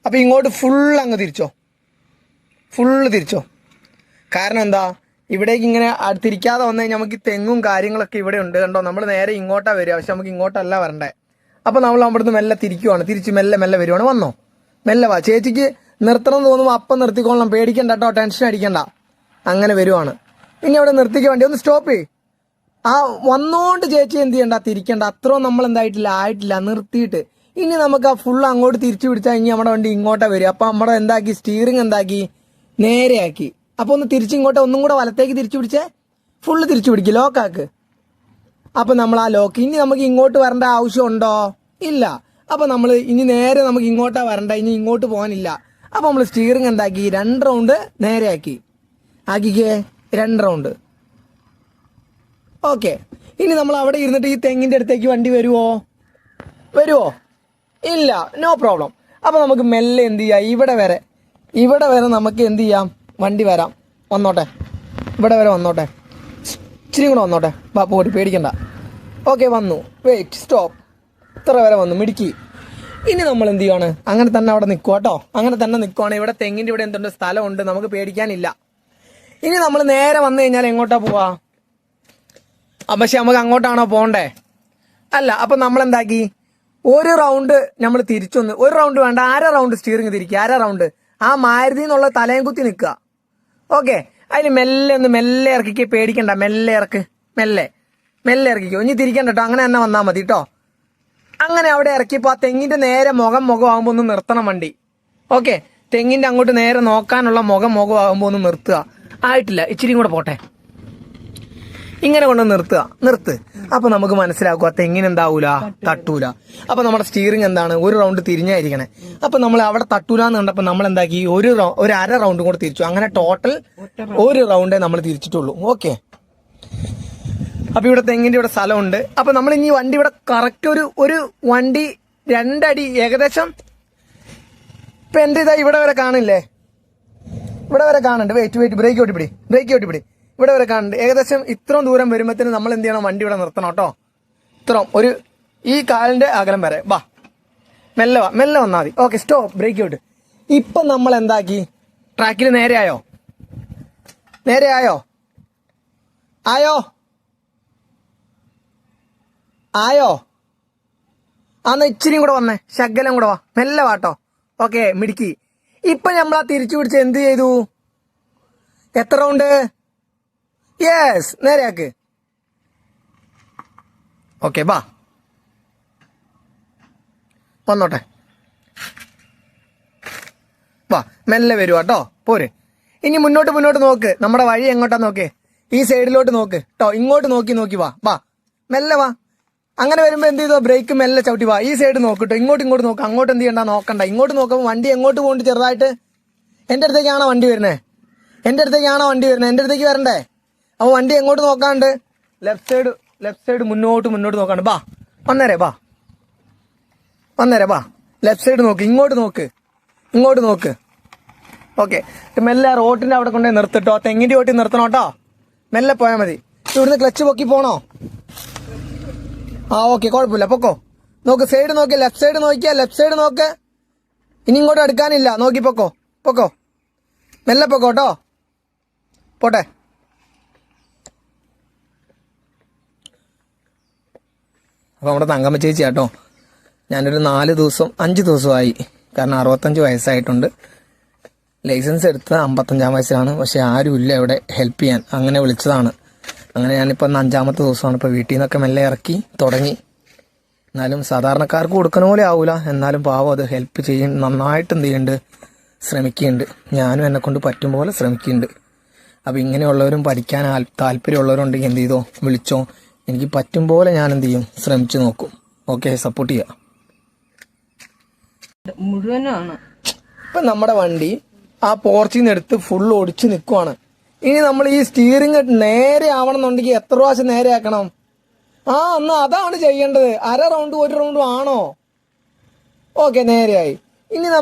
അപ്പോൾ ഇങ്ങോട്ട് ഫുൾ അങ്ങ് തിരിച്ചോ, ഫുള്ള് തിരിച്ചോ. കാരണം എന്താ, ഇവിടേക്ക് ഇങ്ങനെ തിരിക്കാതെ വന്നു കഴിഞ്ഞാൽ നമുക്ക് തെങ്ങും കാര്യങ്ങളൊക്കെ ഇവിടെ ഉണ്ട് കണ്ടോ. നമ്മൾ നേരെ ഇങ്ങോട്ടാണ് വരിക, പക്ഷെ നമുക്ക് ഇങ്ങോട്ടല്ല വരണ്ടേ. അപ്പോൾ നമ്മൾ അവിടുന്ന് മെല്ലെ തിരിക്കുവാണ്, തിരിച്ച് മെല്ലെ മെല്ലെ വരുവാണ്. വന്നോ, മെല്ലെ വാ. ചേച്ചിക്ക് നിർത്തണം എന്ന് തോന്നുമ്പോൾ അപ്പം നിർത്തിക്കോളണം, പേടിക്കണ്ട കേട്ടോ, ടെൻഷൻ അടിക്കണ്ട. അങ്ങനെ വരുവാണ്. ഇനി അവിടെ നിർത്തിക്ക്, വേണ്ടി ഒന്ന് സ്റ്റോപ്പ് ചെയ്യ്. ആ വന്നോണ്ട് ചേച്ചി എന്ത് ചെയ്യണ്ട, തിരിക്കണ്ട. അത്രയും നമ്മൾ എന്തായിട്ടില്ല, ആയിട്ടില്ല, നിർത്തിയിട്ട്. ഇനി നമുക്ക് ആ ഫുൾ അങ്ങോട്ട് തിരിച്ചു പിടിച്ചാൽ ഇനി നമ്മുടെ വണ്ടി ഇങ്ങോട്ടാ വരിക. അപ്പം നമ്മുടെ എന്താക്കി, സ്റ്റീറിങ് എന്താക്കി, നേരെയാക്കി. അപ്പോൾ ഒന്ന് തിരിച്ചിങ്ങോട്ടെ, ഒന്നും കൂടെ വലത്തേക്ക് തിരിച്ചു പിടിച്ചേ, ഫുള്ള് തിരിച്ചു പിടിക്കുക, ലോക്കാക്ക്. അപ്പം നമ്മൾ ആ ലോക്ക്, ഇനി നമുക്ക് ഇങ്ങോട്ട് വരേണ്ട ആവശ്യമുണ്ടോ? ഇല്ല. അപ്പം നമ്മൾ ഇനി നേരെ നമുക്ക് ഇങ്ങോട്ടാ വരണ്ട, ഇനി ഇങ്ങോട്ട് പോകാനില്ല. അപ്പം നമ്മൾ സ്റ്റീറിങ് എന്താക്കി, 2 റൗണ്ട് നേരെയാക്കി, ആക്കിക്കേ, 2 റൗണ്ട്. ഓക്കെ. ഇനി നമ്മൾ അവിടെ ഇരുന്നിട്ട് ഈ തെങ്ങിൻ്റെ അടുത്തേക്ക് വണ്ടി വരുമോ? ഇല്ല, നോ പ്രോബ്ലം. അപ്പോൾ നമുക്ക് മെല്ലെ എന്ത് ചെയ്യാം, ഇവിടെ വരെ നമുക്ക് എന്ത് ചെയ്യാം, വണ്ടി വരാം. വന്നോട്ടെ, ഇവിടെ വരെ വന്നോട്ടെ, ഇച്ചിരി കൂടെ വന്നോട്ടെ. പോട്ട് പേടിക്കണ്ട. ഓക്കെ, വന്നു. Wait, stop. ഇത്ര വരെ വന്നു, മിടുക്കി. ഇനി നമ്മൾ എന്ത് ചെയ്യുവാണ്, അങ്ങനെ തന്നെ അവിടെ നിൽക്കുക കേട്ടോ. അങ്ങനെ തന്നെ നിൽക്കുവാണ്. ഇവിടെ തെങ്ങിൻ്റെ ഇവിടെ എന്തുണ്ട്, സ്ഥലമുണ്ട്, നമുക്ക് പേടിക്കാനില്ല. ഇനി നമ്മൾ നേരെ വന്നു കഴിഞ്ഞാൽ എങ്ങോട്ടാ പോവാ? പക്ഷെ നമുക്ക് അങ്ങോട്ടാണോ പോകണ്ടേ? അല്ല. അപ്പം നമ്മളെന്താക്കി, 1 റൗണ്ട് നമ്മൾ തിരിച്ചൊന്ന്, 1 റൗണ്ട് വേണ്ട, 1/2 റൗണ്ട് സ്റ്റീറിങ് തിരിക്കുക. 1/2 റൗണ്ട് ആ മാരുതി എന്നുള്ള തലയും കുത്തി നിൽക്കുക. ഓക്കെ. അതിന് മെല്ലെ ഇറക്കിക്ക്, പേടിക്കണ്ട, മെല്ലെ ഇറക്കിക്കോ. ഇനി തിരിക്കണ്ട കേട്ടോ, അങ്ങനെ തന്നെ വന്നാൽ മതി കേട്ടോ. അങ്ങനെ അവിടെ ഇറക്കിയപ്പോൾ ആ തെങ്ങിൻ്റെ നേരെ മുഖം ആകുമ്പോൾ ഒന്ന് നിർത്തണം വണ്ടി. ഓക്കെ. തെങ്ങിൻ്റെ അങ്ങോട്ട് നേരെ നോക്കാനുള്ള മുഖം ആകുമ്പോൾ ഒന്ന് നിർത്തുക. ആയിട്ടില്ല, ഇച്ചിരി കൂടെ പോട്ടെ. ഇങ്ങനെ കൊണ്ട് നിർത്ത്. അപ്പൊ നമുക്ക് മനസ്സിലാക്കുക തെങ്ങിനെന്താവൂല, തട്ടൂല. അപ്പൊ നമ്മുടെ സ്റ്റീറിങ് എന്താണ്, 1 റൗണ്ട് തിരിഞ്ഞായിരിക്കണേ. അപ്പൊ നമ്മൾ അവിടെ തട്ടൂല എന്ന് കണ്ടപ്പോൾ നമ്മൾ എന്താക്കി, ഒരു 1/2 റൗണ്ട് കൂടെ തിരിച്ചു. അങ്ങനെ ടോട്ടൽ 1 റൗണ്ടേ നമ്മൾ തിരിച്ചിട്ടുള്ളൂ. ഓക്കെ. അപ്പൊ ഇവിടെ തെങ്ങിന്റെ ഇവിടെ സ്ഥലമുണ്ട്. അപ്പൊ നമ്മൾ ഇനി വണ്ടി ഇവിടെ കറക്റ്റ് ഒരു വണ്ടി 2 അടി ഏകദേശം. ഇപ്പൊ എന്റെ ഇതാ ഇവിടെ വരെ കാണില്ലേ, ഇവിടെ വരെ കാണുന്നുണ്ട്. വെയിറ്റ്, ബ്രേക്ക് ഓട്ടിപ്പിടി. ഇവിടെ വരെ കാണുന്നുണ്ട്. ഏകദേശം ഇത്രയും ദൂരം വരുമ്പോഴത്തേന് നമ്മൾ എന്ത് ചെയ്യണം, വണ്ടി ഇവിടെ നിർത്തണം കേട്ടോ. ഇത്രയും ഈ കാലിന്റെ അകലം വരെ. മെല്ലെ വന്നാൽ മതി. Okay, stop, brake out. ഇപ്പം നമ്മൾ എന്താക്കി, ട്രാക്കിൽ നേരെയായോ? ആയോ? അന്ന് ഇച്ചിരിയും കൂടെ വന്നേ, ശകലം കൂടെ വാ, മെല്ലെ വാട്ടോ. ഓക്കെ, മിടുക്കി. ഇപ്പം നമ്മൾ ആ തിരിച്ചു പിടിച്ച് എന്ത് ചെയ്തു, എത്ര റൗണ്ട്? യെസ്, നേരെയാക്ക്. ഓക്കെ, വന്നോട്ടെ. മെല്ലെ വരുവാ കേട്ടോ, പോര്. ഇനി മുന്നോട്ട് നോക്ക്, നമ്മുടെ വഴി എങ്ങോട്ടാ നോക്കേ, ഈ സൈഡിലോട്ട് നോക്ക് കേട്ടോ. ഇങ്ങോട്ട് നോക്കി വാ, മെല്ലെ വാ. അങ്ങനെ വരുമ്പോൾ എന്ത് ചെയ്തോ, ബ്രേക്ക് മെല്ലെ ചവിട്ടി വാ. ഈ സൈഡ് നോക്കിട്ടോ, ഇങ്ങോട്ട് നോക്ക്. അങ്ങോട്ട് എന്ത് ചെയ്യണ്ട, നോക്കണ്ട. ഇങ്ങോട്ട് നോക്കുമ്പോൾ വണ്ടി എങ്ങോട്ട് പോകുന്നുണ്ട്, ചെറുതായിട്ട് എൻ്റെ അടുത്തേക്കാണോ വണ്ടി വരുന്നത്? എൻ്റെ അടുത്തേക്ക് വരണ്ടേ? അപ്പോൾ വണ്ടി എങ്ങോട്ട് നോക്കാണ്ട്, ലെഫ്റ്റ് സൈഡ് മുന്നോട്ട് നോക്കാണ്ട്. വന്നേരെ ലെഫ്റ്റ് സൈഡ് നോക്ക്, ഇങ്ങോട്ട് നോക്ക്. ഓക്കെ. മെല്ലെ റോട്ടിൻ്റെ അവിടെ കൊണ്ടുപോയി നിർത്തിട്ടോ, തെങ്ങിൻ്റെ ഓട്ടി നിർത്തണം കേട്ടോ. മെല്ലെ പോയാൽ മതി. ഇവിടുന്ന് ക്ലച്ച് പൊക്കി പോണോ? ഓക്കെ, കുഴപ്പമില്ല, പൊക്കോ. നോക്ക്, സൈഡ് നോക്കി, ലെഫ്റ്റ് സൈഡ് നോക്ക്. ഇനി ഇങ്ങോട്ട് അടുക്കാനില്ല, നോക്കി പൊക്കോ. മെല്ലെ പൊക്കോ കേട്ടോ, പോട്ടെ. അപ്പോൾ നമ്മുടെ തങ്കമ്മ ചേച്ചി കേട്ടോ. ഞാനൊരു 5 ദിവസമായി. കാരണം 65 വയസ്സായിട്ടുണ്ട്. ലൈസൻസ് എടുത്തത് 55-ാം വയസ്സിലാണ്. പക്ഷെ ആരുമില്ല ഇവിടെ ഹെൽപ്പ് ചെയ്യാൻ. അങ്ങനെ വിളിച്ചതാണ്. അങ്ങനെ ഞാനിപ്പോൾ 5-ാമത്തെ ദിവസമാണ്. ഇപ്പോൾ വീട്ടിൽ നിന്നൊക്കെ മെല്ലെ ഇറക്കി തുടങ്ങി. എന്നാലും സാധാരണക്കാർക്ക് കൊടുക്കുന്ന പോലെ ആവില്ല. എന്നാലും പാവം അത് ഹെൽപ്പ് ചെയ്യും, നന്നായിട്ട് എന്ത് ചെയ്യുന്നുണ്ട്, ശ്രമിക്കുന്നുണ്ട്. ഞാനും എന്നെക്കൊണ്ട് പറ്റും പോലെ ശ്രമിക്കുന്നുണ്ട്. അപ്പോൾ ഇങ്ങനെയുള്ളവരും പഠിക്കാൻ താല്പര്യമുള്ളവരുണ്ടെങ്കിൽ എന്ത് ചെയ്തോ, വിളിച്ചോ. എനിക്ക് പറ്റും പോലെ ഞാൻ എന്ത് ചെയ്യും, ശ്രമിച്ചു നോക്കും. ഓക്കെ, സപ്പോർട്ട് ചെയ്യാം. മുഴുവനാണ്. ഇപ്പം നമ്മുടെ വണ്ടി ആ പോർച്ചിൽ നിന്ന് എടുത്ത് ഫുൾ ഒടിച്ച് നിൽക്കുവാണ്. ഇനി നമ്മൾ ഈ സ്റ്റീറിങ് നേരെ ആവണമെന്നുണ്ടെങ്കിൽ എത്ര പ്രാവശ്യം നേരെ ആക്കണം? എന്നാ അതാണ് ചെയ്യേണ്ടത്. 1/2 റൗണ്ട് 1 റൗണ്ടും ആണോ? ഓക്കെ, നേരെയായി. ഇനി നമ്മൾ